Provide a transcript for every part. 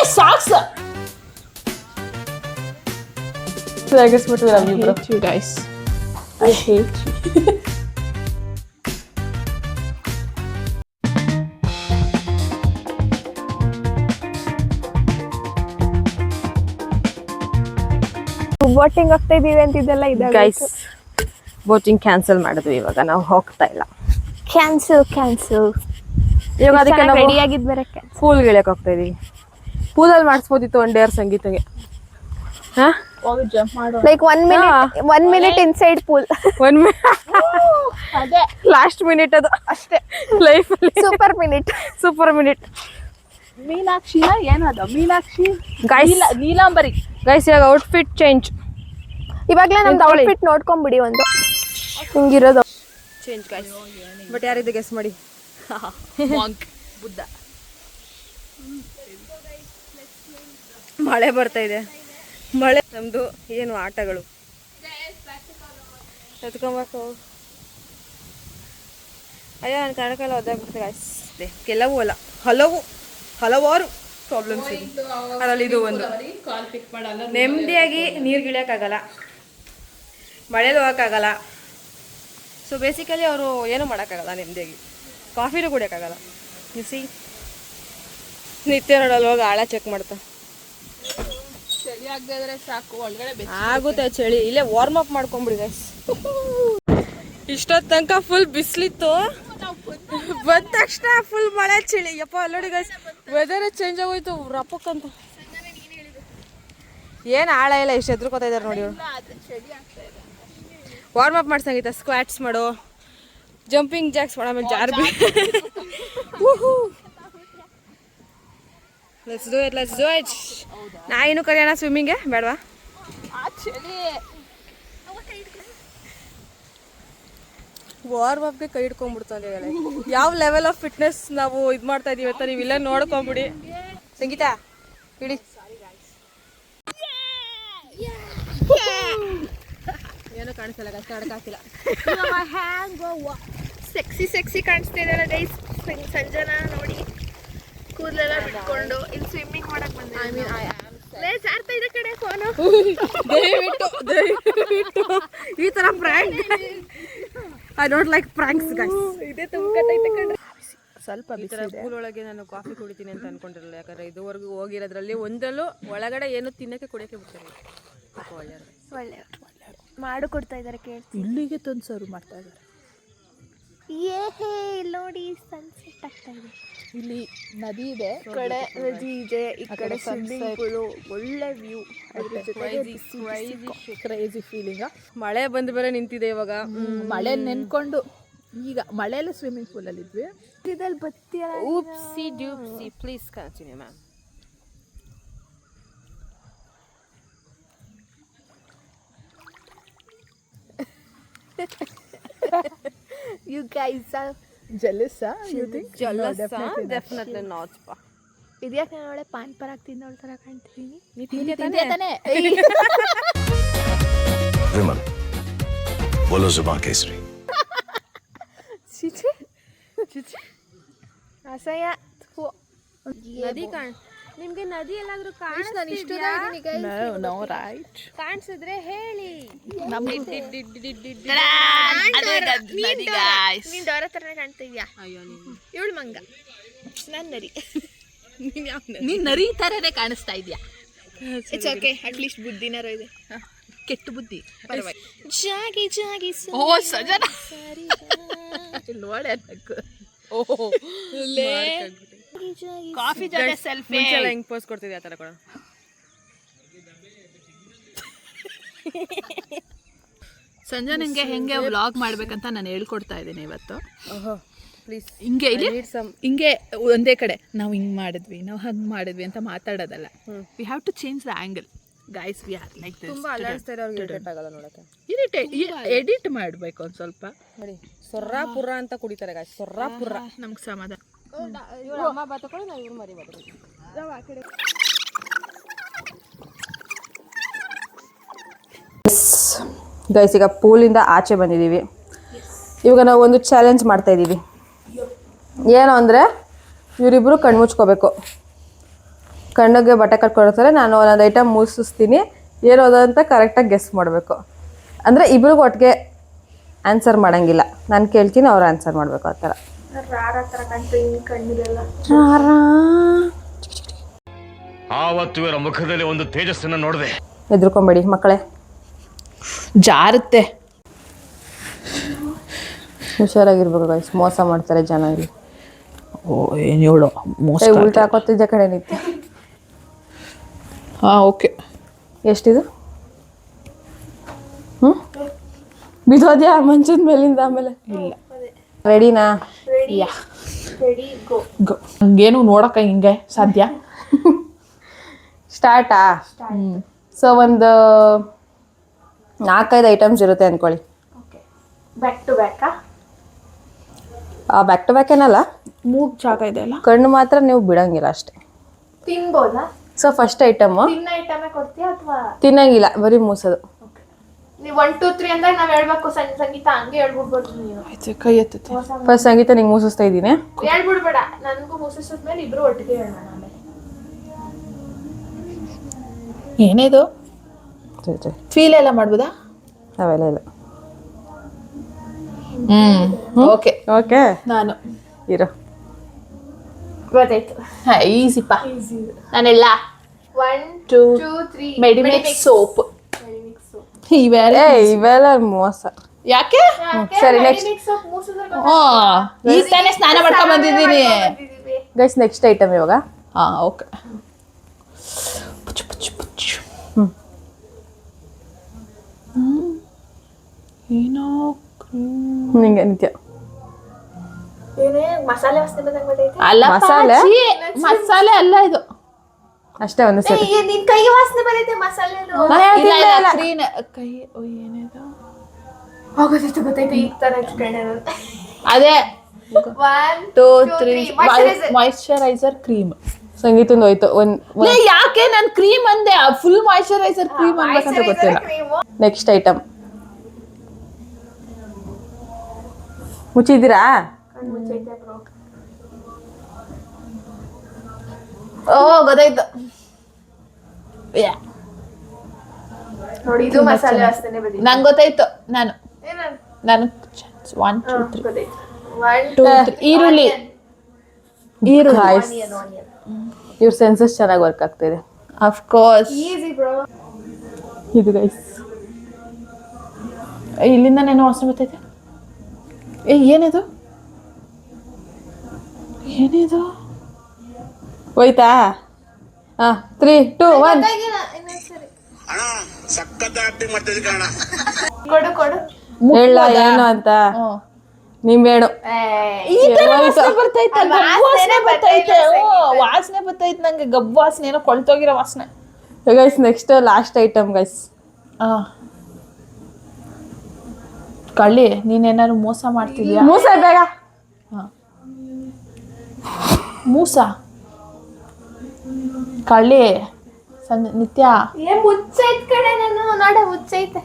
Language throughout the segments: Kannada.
socks. So I guess what we love you, bro. I hate you guys. I hate you. Boating ಹೋಗ್ತಾ ಇದೀವಿ ಅಂತಿದ್ದೆಲ್ಲ ಗೈಸ್ ಬೋಟಿಂಗ್ ಕ್ಯಾನ್ಸಲ್ ಮಾಡಿದ್ವಿ ಇವಾಗ ನಾವು ಹೋಗ್ತಾ ಇಲ್ಲ ಕ್ಯಾನ್ಸಲ್ ಇವಾಗ ಅದಕ್ಕೆ ನಾವು ರೆಡಿ ಆಗಿದ್ ಬರಕ್ಕೆ ಪೂಲ್ಗೆ ಇಳಿಯಕ್ಕೆ ಹೋಗ್ತಾ ಇದೀವಿ ಪೂಲಲ್ಲಿ ಮಾಡಿಸ್ಬೋದಿತ್ತು ಒನ್ ಡೇ ಸಂಗೀತಗೆ ಹಾ ಹೋಗಿ ಜಂಪ್ ಮಾಡು ಲೈಕ್ 1 minute ಇನ್ಸೈಡ್ ಪೂಲ್ ಅದೇ ಲಾಸ್ಟ್ ಮಿನಿಟ್ ಅದು ಅಷ್ಟೇ ಲೈಫ್ ಅಲ್ಲಿ ಸೂಪರ್ ಮಿನಿಟ್ ಮೀನಾಕ್ಷಿನ ಏನದು ಮೀನಾಕ್ಷಿ ಗೈಸ್ ನೀಲಾಂಬರಿ ಗೈಸ್ ಇವಾಗ ಔಟ್ಫಿಟ್ ಚೇಂಜ್ ಇವಾಗ್ಲೇ ನಮ್ದು ಔಟ್ಫಿಟ್ ನೋಡ್ಕೊಂಡ್ಬಿಡಿ ಒಂದು ಹಿಂಗಿರೋದು ಚೇಂಜ್ ಗೈಸ್ ಬಟ್ ಯಾರಿದೆ ಗೆಸ್ ಮಾಡಿ ಮಾಂಕ್ ಬುದ್ಧ ಮಳೆ ಬರ್ತಾ ಇದೆ ಮಳೆ ನಮ್ದು ಏನು ಆಟಗಳು ಎತ್ಕೊಬೇಕು ಅಯ್ಯೋ ನನ್ನ ಕಣಕ್ಕೆಲ್ಲ ಒದ್ದಾಗ್ಬಿಡ್ತದೆ ಗಾಯ್ಸ್ ಕೆಲವು ಅಲ್ಲ ಹಲವಾರು ಪ್ರಾಬ್ಲಮ್ಸ್ ಇದೆ ಅದರಲ್ಲಿ ಇದು ಒಂದು ನೆಮ್ಮದಿಯಾಗಿ ನೀರು ಗಿಳಿಯೋಕ್ಕಾಗಲ್ಲ ಮಳೆದು ಹೋಗೋಕ್ಕಾಗಲ್ಲ ಸೊ ಬೇಸಿಕಲಿ ಅವರು ಏನೂ ಮಾಡೋಕ್ಕಾಗಲ್ಲ ನೆಮ್ಮದಿಯಾಗಿ ಕಾಫಿನೂ ಕುಡಿಯೋಕ್ಕಾಗಲ್ಲ ಸಿ ನಿತ್ಯ ನೋಡಲ್ಲ ಹೋಗಿ ಆಳ ಚೆಕ್ ಮಾಡ್ತಾ ಚಳಿ ಆಗದೆ ಇದ್ರೆ ಸಾಕು ಒಳಗಡೆ ಆಗುತ್ತೆ ಚಳಿ ಇಲ್ಲೇ ವಾರ್ಮ್ ಅಪ್ ಮಾಡ್ಕೊಂಬಿಡಿ ಗೈಸ್ ಇಷ್ಟೊತ್ತು ತನಕ ಫುಲ್ ಬಿಸಿಲಿತ್ತು ಬಂದ ತಕ್ಷಣ ಫುಲ್ ಮಳೆ ಚಳಿ ಯಪ್ಪ ಅಲ್ಲೋಡಿ ಗೈಸ್ ವೆದರ್ ಚೇಂಜ್ ಆಗೋಯ್ತು ರಪ್ಪಕ್ಕಂತ ಏನು ಆಳ ಇಲ್ಲ ಇಷ್ಟು ಎದ್ರುಕೋತಾ ಇದ್ದಾರೆ ನೋಡಿ ಇವ್ರು ವಾರ್ಮ್ ಅಪ್ ಮಾಡ್ಸಂಗಿತ್ತ ಸ್ಕ್ವಾಟ್ಸ್ ಮಾಡು ಜಂಪಿಂಗ್ ಜಾಕ್ಸ್ ಮಾಡೋ ಆಮೇಲೆ ಜಾರ್ಬಿ ಲೆಟ್ಸ್ ಡೂ ಇಟ್ ನಾ ಏನು ಕರೆಯೋಣ ಸ್ವಿಮ್ಮಿಂಗ್ಗೆ ಬೇಡವಾ ವಾರ್ಮ್ ಅಪ್ಗೆ ಕೈ ಹಿಡ್ಕೊಂಡ್ಬಿಡ್ತಾನೆ ಯಾವ ಲೆವೆಲ್ ಆಫ್ ಫಿಟ್ನೆಸ್ ನಾವು ಇದು ಮಾಡ್ತಾ ಇದೀವಿ ಅಂತ ನೀವು ಇಲ್ಲ ನೋಡ್ಕೊಂಬಿಡಿ ಸಂಗೀತ ಇಡಿ ಏನೋ ಕಾಣಿಸಲ್ಲ ಕಷ್ಟ ಆಡಕ್ಕಾಗ್ತಿಲ್ಲ ಸೆಕ್ಸಿ ಕಾಣಿಸ್ತಾ ಇದೆಲ್ಲ ಗೈಸ್ ಸಂಜನಾ ನೋಡಿ ಕೂದಲೆಲ್ಲ ಬಿಟ್ಕೊಂಡು ಇಲ್ಲಿ ಸ್ವಿಮ್ಮಿಂಗ್ ಮಾಡಕ್ ಬಂದೆ ಜಾರ್ತಾ ಇದೆ ಕಡೆ ಫೋನು ದಯವಿಟ್ಟು ಈ ತರ prank I don't like pranks guys ಇದೆ ತುಂಬಕತ್ತೈತೆ ಕಣ್ರಿ ಸ್ವಲ್ಪ ಈ ಥರ ಪೂಲ್ ಒಳಗೆ ನಾನು ಕಾಫಿ ಕುಡಿತೀನಿ ಅಂತ ಅನ್ಕೊಂಡಿರಲಿಲ್ಲ ಯಾಕಂದ್ರೆ ಇದುವರೆಗೂ ಹೋಗಿರೋದ್ರಲ್ಲಿ ಒಂದರಲ್ಲೂ ಒಳಗಡೆ ಏನು ತಿನ್ನಕ್ಕೆ ಕುಡಿಯೋಕೆ ಬಿಡ್ತಾರೆ ಒಳ್ಳೆ ಮಾಡು ಕೊಡ್ತಾ ಇದ್ದಾರೆ ಕೇಳ್ತೀನಿ ಇಲ್ಲಿಗೆ ತಂದು ಸರ್ವ್ ಮಾಡ್ತಾ ಇದ್ದಾರೆ ಇಲ್ಲಿ ನೋಡಿ ಸನ್ಸೆಟ್ ಆಗ್ತಾ ಇದೆ ಇಲ್ಲಿ ನದಿ ಇದೆ ಕಡೆ ನದಿ ಇದೆ ಈ ಕಡೆ ಸ್ವಿಮ್ಮಿಂಗ್ ಪೂಲ್ ಒಳ್ಳೆ ವ್ಯೂ ಕ್ರೇಜಿ ಫೀಲಿಂಗ್ ಮಳೆ ಬಂದು ಬೇರೆ ನಿಂತಿದೆ ಇವಾಗ ಮಳೆ ನೆನ್ಕೊಂಡು ಈಗ ಮಳೆಯಲ್ಲಿ ಸ್ವಿಮ್ಮಿಂಗ್ ಪೂಲಲ್ಲಿ ಇದ್ವಿ ಇದಲ್ಲಿ ಬತ್ತಿ ಉಪ್ಸಿ ಡ್ಯೂಪ್ಸಿ please continue ma'am You guys are jealous, you think? Jealous, No, definitely not. ಇದ್ಯಾಕೆ ನಾನು ಒಳ್ಳೆ ಪಾನ್ ಪರಾಗ್ ತಿನ್ನೋಳ ಥರ ಕಾಣ್ತೀನಿ ನೀ ತಿಂದೆ ತಾನೆ विमल बोलो जुबान केसरी ಚಿಚಿ ಅಸಹ್ಯ ನದಿ ನಿಮ್ಗೆ ನದಿ ಎಲ್ಲಾದ್ರೂ No, right. ಕಾಣಿಸಿದ್ರೆ ಹೇಳಿ ನೀನ್ ಡೋರ ಥರನೇ ಕಾಣ್ತಾ ಇದೆಯಾ ಇವಳು ಮಂಗ ನಾನು ನರಿ ನೀನ್ ನರಿ ತರನೇ ಕಾಣಿಸ್ತಾ ಇದೆಯಾ ಇಟ್ಸ್ ಓಕೆ ಅಟ್ಲೀಸ್ಟ್ ಬುದ್ಧಿನಾರು ಇದೆ ಕೆಟ್ಟ ಬುದ್ಧಿ ಜಾಗಿ ಜಾಗಿ ಓ ಸಜನ ನೋಡೆ ಕಾಫಿ ಜೊತೆ ಸೆಲ್ಫಿ ಹೆಂಗ್ ಪೋಸ್ ಕೊಡ್ತಿದ್ದೆ ಆ ಥರ ಕೂಡ ಸಂಜೆ ನಿಂಗೆ ಹೆಂಗೆ ವ್ಲಾಗ್ ಮಾಡ್ಬೇಕಂತ ನಾನು ಹೇಳ್ಕೊಡ್ತಾ ಇದ್ದೀನಿ ಇವತ್ತು ಪ್ಲೀಸ್ ಹಿಂಗೆ ಇಲ್ಲಿ ಹಿಂಗೆ ಒಂದೇ ಕಡೆ ನಾವು ಹಿಂಗೆ ಮಾಡಿದ್ವಿ ನಾವು ಹಂಗೆ ಮಾಡಿದ್ವಿ ಅಂತ ಮಾತಾಡೋದಲ್ಲ we have to change the angle guys we are like this ತುಂಬಾ ಅಲ್ಲಾಡಿಸ್ತಾ ಇರೋರಿಗೆ ಇರಿಟೇಟ್ ಆಗಲ್ಲ ನೋಡಕ್ಕೆ ಎಡಿಟ್ ಮಾಡಬೇಕು ಒಂದು ಸ್ವಲ್ಪ ನೋಡಿ ಸೊರ್ರಾಪುರ ಅಂತ ಕುಡಿತಾರೆ ಗಾಯ್ಸ್ ಸೊರ್ರಾಪುರ ನಮ್ಗೆ ಸಮಾಧಾನ ಇವ್ರ ಅಮ್ಮ ಬಾತಕೊಳ್ಳಿ ನಾವು ಇವ್ರು ಮರಿ ಬಾತಕೊಳ್ಳಿ ಗೈಸ್ ಈಗ ಪೂಲಿಂದ ಆಚೆ ಬಂದಿದ್ದೀವಿ ಇವಾಗ ನಾವು ಒಂದು ಚಾಲೆಂಜ್ ಮಾಡ್ತಾ ಇದ್ದೀವಿ ಏನು ಅಂದರೆ ಇವರಿಬ್ಬರು ಕಣ್ಮುಚ್ಕೋಬೇಕು ಕಣ್ಣಿಗೆ ಬಟ್ಟೆ ಕಟ್ಕೊಡ್ತಾರೆ, ನಾನು ಒಂದೊಂದು ಐಟಮ್ ಮುಗಿಸ್ತೀನಿ, ಏನೋದು ಅಂತ ಕರೆಕ್ಟಾಗಿ ಗೆಸ್ ಮಾಡಬೇಕು. ಅಂದರೆ ಇಬ್ರಿಗೂ ಒಟ್ಟಿಗೆ ಆನ್ಸರ್ ಮಾಡೋಂಗಿಲ್ಲ, ನಾನು ಕೇಳ್ತೀನಿ ಅವ್ರು ಆನ್ಸರ್ ಮಾಡಬೇಕು ಆ ಥರ. ಆವತ್ತು ಇವರ ಮುಖದಲ್ಲಿ ಒಂದು ತೇಜಸ್ಸನ್ನು ನೋಡಿದೆ. ಹೆದರ್ಕೊಂಬೇಡಿ ಮಕ್ಕಳೇ, ಜಾರುತ್ತೆ. ಹುಷಾರಾಗಿರ್ಬೇಕು ಗೈಸ್, ಮೋಸ ಮಾಡ್ತಾರೆ ಜನ ಇಲ್ಲಿ. ಓ ಏನು ಹೇಳು ಮೋಸ. ಉಲ್ಟಾ ಹಾಕೋತಿದ್ದ ಕಡೆ ನಿಂತು. ಹಾಂ ಓಕೆ. ಎಷ್ಟಿದು? ಬಿದ್ದೋದ್ಯಾ ಮಂಚದ ಮೇಲಿಂದ? ಆಮೇಲೆ ಇಲ್ಲ. ರೆಡಿನಾ? ಯಾ ಹಂಗೇನು ನೋಡಕ್ಕ ಹಿಂಗೆ ಸಾಧ್ಯ. ಸ್ಟಾರ್ಟಾ? ಸೊ ಒಂದು 4-5 ಐಟಮ್ಸ್ ಇರುತ್ತೆ ಅಂದ್ಕೊಳ್ಳಿ. ಬ್ಯಾಕ್ ಟು ಬ್ಯಾಕಾ? ಬ್ಯಾಕ್ ಟು ಬ್ಯಾಕ್ ಏನಲ್ಲ, ಮೂಗ್ ಜಾಗ ಇದೆ ಅಲ್ಲ, ಕಣ್ಣು ಮಾತ್ರ ನೀವು ಬಿಡಂಗಿಲ್ಲ ಅಷ್ಟೇ. ತಿನ್ಬೋದಾ? ಸೊ ಫಸ್ಟ್ ಐಟಮ್ ತಿನ್ನ ಐಟಮೇ ಕೊಡ್ತೀಯಾ ಅಥವಾ ತಿನ್ನಂಗಿಲ್ಲ, ಬರೀ ಮೂಸೋದು. ನೀವು 1 2 3 ಅಂದಾಗ ನಾವ್ ಹೇಳ್ಬೇಕು. ಸಂಗೀತ ಹಂಗೆ ಹೇಳ್ಬಿಡ್ಬೋದು ನೀನು. ಆಯ್ತು ಕೈ ಎತ್ತೈತೆ. ಫಸ್ಟ್ ಸಂಗೀತ ನಿಂಗೆ ಮೂಸಿಸ್ತಾ ಇದ್ದೀನಿ. ಹೇಳ್ಬಿಡ್ಬೇಡ, ನನಗೂ ಮುಸಿಸಿದ್ಮೇಲೆ ಇಬ್ರು ಒಟ್ಟಿಗೆ ಹೇಳೋಣ. ಆಮೇಲೆ ಏನೇದು ಸರಿ ಸರಿ, ಫೀಲ್ ಎಲ್ಲ ಮಾಡ್ಬೋದಾ? ಅವೆಲ್ಲ ಇಲ್ಲ. ಓಕೆ ಓಕೆ, ನಾನು ಇರೋ. ಗೊತ್ತಾಯ್ತು. ಹಾಂ ಈಸಿಪ್ಪ. ನಾನೆಲ್ಲ 1 2 2 3 ಮೆಡಿಮಿಕ್ಸ್ ಸೋಪ್. ಇವೆಲ್ಲ ಇವೆಲ್ಲ ಮೋಸ. ಯಾಕೆ? ಸರಿ ನೆಕ್ಸ್ಟ್ ಈಗ ತಾನೇ ಸ್ನಾನ ಮಾಡ್ಕೊಂಡ್ ಬಂದಿದ್ದೀನಿ. ಗೈಸ್ ನೆಕ್ಸ್ಟ್ ಐಟಮ್ ಇವಾಗ. ಹಾಂ ಓಕೆ. ಪುಚ್ಚು ಪುಚ್ಚು ಪುಚ್ಚು. ಏನೋ ನಿಂಗೆ ನಿತ್ಯ ಏನೇ ಮಸಾಲೆ ವಾಸನೆ ಬಂದಂಗೆ ಬರ್ತೈತೆ. ಅಲ್ಲ ಮಸಾಲೆ? ಮಸಾಲೆ ಅಲ್ಲ ಇದು. ಅಷ್ಟೇ ಒಂದು ಸರಿ. ನಿನ್ ಕೈಗೆ ವಾಸನೆ ಬರ್ತೈತೆ ಮಸಾಲೆ. ಇಲ್ಲ ಇಲ್ಲ ಕ್ರೀನ್ ಕೈ. ಏನಿದು? ಗೊತ್ತಾಯ್ತು ಗೊತ್ತಾಯ್ತು, ಈಗ ತರ ಎಕ್ಸ್ಪ್ಲೇನ್. ಅದೇ 1 2 3 ಮಾಯಿಶ್ಚರೈಸರ್ ಕ್ರೀಮ್. ಸಂಗೀತಂದು ಹೋಯ್ತು. ಒಂದು ಯಾಕೆ ನಾನು ಕ್ರೀಮ್ ಅಂದೆ? ಫುಲ್ ಮಾಯಿಶ್ಚರೈಸರ್ ಕ್ರೀಮ್ ಅನ್ಬೇಕಂತ ಗೊತ್ತಿಲ್ಲ. Next item ಮುಚ್ಚಿದ್ದೀರಾ? ಓ ಗೊತ್ತಾಯ್ತು. ನೋಡಿ ಇದು ಮಸಾಲೆ ವಾಸನೆ ಬಂದಿದೆ. ನಂಗೆ ಗೊತ್ತಾಯ್ತು. ನಾನು 1 2 3 ಗೊತ್ತಾಯ್ತು. 2 3 ಈರುಳ್ಳಿ. ಇವ್ರ ಸೆನ್ಸಸ್ ಚೆನ್ನಾಗಿ ವರ್ಕ್ ಆಗ್ತಿದೆ. Of course. Easy bro. ಇದು ಗೈಸ್ ಇಲ್ಲಿಂದನೇನೋ ವಾಸನೆ ಬರ್ತೈತೆ. ಏನಿದು? ಏನಿದು? ಹೋಯ್ತಾ? 3 2 1. ಕೊಡು ಕೊಡು. ಹೇಳ ಏನು ಅಂತ. ನಿಂಬೇಣು. ಬರ್ತೈತೆ ವಾಸನೆ ಬರ್ತೈತೆ. ವಾಸನೆ ಬರ್ತೈತೆ ನಂಗೆ. ಗಬ್ಬು ವಾಸನೆ, ಏನೋ ಕೊಳ್ತೋಗಿರೋ ವಾಸನೆ. Guys next last item guys. ಕಳ್ಳಿ, ನೀನೇನಾದ್ರು ಮೋಸ ಮಾಡ್ತಿದ್ಯಾ? ಮೂಸ ಬೇಗ. ಮೂಸ ಕಳ್ಳಿ ನಿತ್ಯ. ಮುಚ್ಚೈತ್ ಕಡೆ ನಾನು ನೋಡ ಮುಚ್ಚೈತೆ.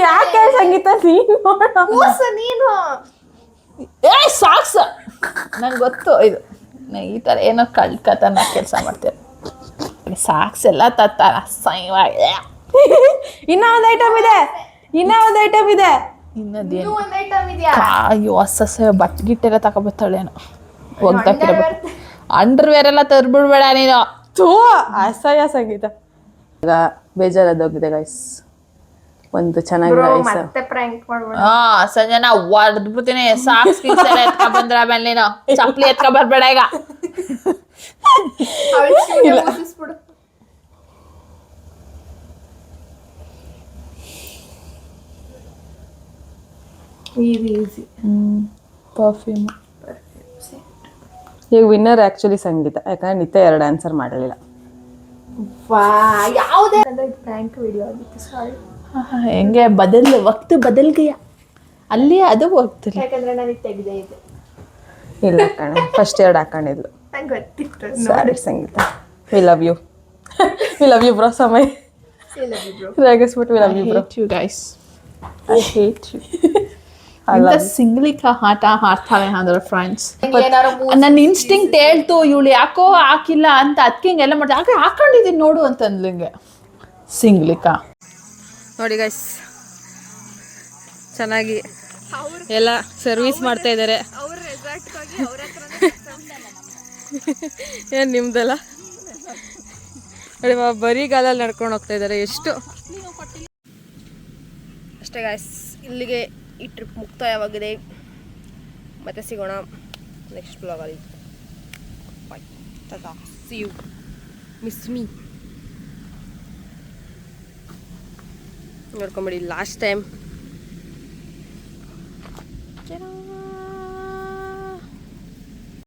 ಯಾಕೆ ಸಂಗೀತ ನೀನು ಮೂಸ ನೀನು. ಸಾಕ್ಸ್ ನಂಗೆ ಗೊತ್ತು. ಇದು ಈ ಥರ ಏನೋ ಕಳ್ಕತನ ಕೆಲಸ ಮಾಡ್ತೇವೆ. ಸಾಕ್ಸ್ ಎಲ್ಲ ತತ್ತಾರ. ಇನ್ನ ಒಂದು ಐಟಮ್ ಇದೆ. ಇನ್ನದೇನು? ಒಂದ್ ಐಟಮ್ ಇದೆಯಾ? ಅಯ್ಯೋ ಹೊಸ ಬಟ್ಟೆ ಗಿಟ್ಟೆಲ್ಲ ತಗೊಬತ್ತಾಳೇನೋ. ಒಗ್ದಾಕಿರೋ ಅಂಡರ್ವೇರ್ ಎಲ್ಲ ತರ್ಬಿಡ್ಬೇಡ ನೀನು. ಅಸಹ್ಯ ಸಂಗೀತ. ಈಗ ಬೇಜಾರದೋಗಿದೆ ಗೈಸ್. ಒಂದು ಚೆನ್ನಾಗಿರೋ ಮತ್ತೆ ಪ್ರ್ಯಾಂಕ್ ಮಾಡ್ಬೇಡ. ಸಂಜನಾ ಹೊಡೆದ್ಬಿಡ್ತೀನಿ. ಸಾಕ್ಸ್ ಗಿಕ್ಸ್ ಎಲ್ಲ ಎತ್ಕೊ ಬಂದ್ರ ಆಮೇಲೆ ನೀನು ಚಪ್ಪಲಿ ಎತ್ಕೊ ಬರ್ಬೇಡ ಈಗ. ಮುಗಿಸ್ಬಿಡು. ಈಸಿ. ಪರ್ಫ್ಯೂಮ್. ಈಗ ವಿನ್ನರ್ ಆ್ಯಕ್ಚುಲಿ ಸಂಗೀತ, ಯಾಕಂದ್ರೆ ನಿತ್ಯ 2 ಆನ್ಸರ್ ಮಾಡಲಿಲ್ಲ. ಯಾವುದೇ ಪ್ರ್ಯಾಂಕ್ ವಿಡಿಯೋ ಆಗಿತ್ತು. ಸಾರಿ. ಹೆಂಗೆ ವಕ್ತು ಬದಲ್ಗೆಯ ಅಲ್ಲಿ ಅದು ಹೋಗ್ತಿಲ್ಲ. ಯಾಕಂದ್ರೆ ನನಗೆ ತೆಗೆದೇ ಇದೆ. ಇಲ್ಲ ಕಣೆ, ಫಸ್ಟ್ 2 ಹಾಕೊಂಡಿದ್ಲು. ನಂಗೆ ಗೊತ್ತಿತ್ತು. Sorry Sangeetha. We love you. We love you bro. ಸಮಯ ರೇಗಿಸ್ಬಿಟ್ಟು we love you bro. You guys. I hate you. ಇಂಥ ಸಿಂಗ್ಲಿಕ ಆಟ ಆಡ್ತಾಳೆ ಅಂದ್ರೆ ಫ್ರೆಂಡ್ಸ್ ನನ್ನ ಇನ್ಸ್ಟಿಂಕ್ಟ್ ಹೇಳ್ತು ಇವಳು ಯಾಕೋ ಹಾಕಿಲ್ಲ ಅಂತ ಅದಕ್ಕೆ ಹಿಂಗೆಲ್ಲ ಮಾಡ್ದೆ ಆಗ ಹಾಕೊಂಡಿದ್ದೀನಿ ನೋಡು ಅಂತ ಅಂದ್ಲಿಂಗೆ ಸಿಂಗ್ಲಿಕ. ನೋಡಿ ಗೈಸ್ ಚೆನ್ನಾಗಿ ಎಲ್ಲ ಸರ್ವಿಸ್ ಮಾಡ್ತಾ ಇದ್ದಾರೆ. ಏನು ನಿಮ್ದಲ್ಲ ನೋಡಿ ಬರೀಗಾಲಲ್ಲಿ ನಡ್ಕೊಂಡು ಹೋಗ್ತಾ ಇದ್ದಾರೆ ಎಷ್ಟು. ಅಷ್ಟೇ ಗಾಯ್ಸ್, ಇಲ್ಲಿಗೆ ಈ ಟ್ರಿಪ್ ಮುಕ್ತಾಯವಾಗಿದೆ. ಮತ್ತೆ ಸಿಗೋಣ ನೆಕ್ಸ್ಟ್ ಬ್ಲಾಗಲ್ಲಿ. Bye, tata, see you, miss me. ನೋಡ್ಕೊಂಬಿಡಿ ಲಾಸ್ಟ್ ಟೈಮ್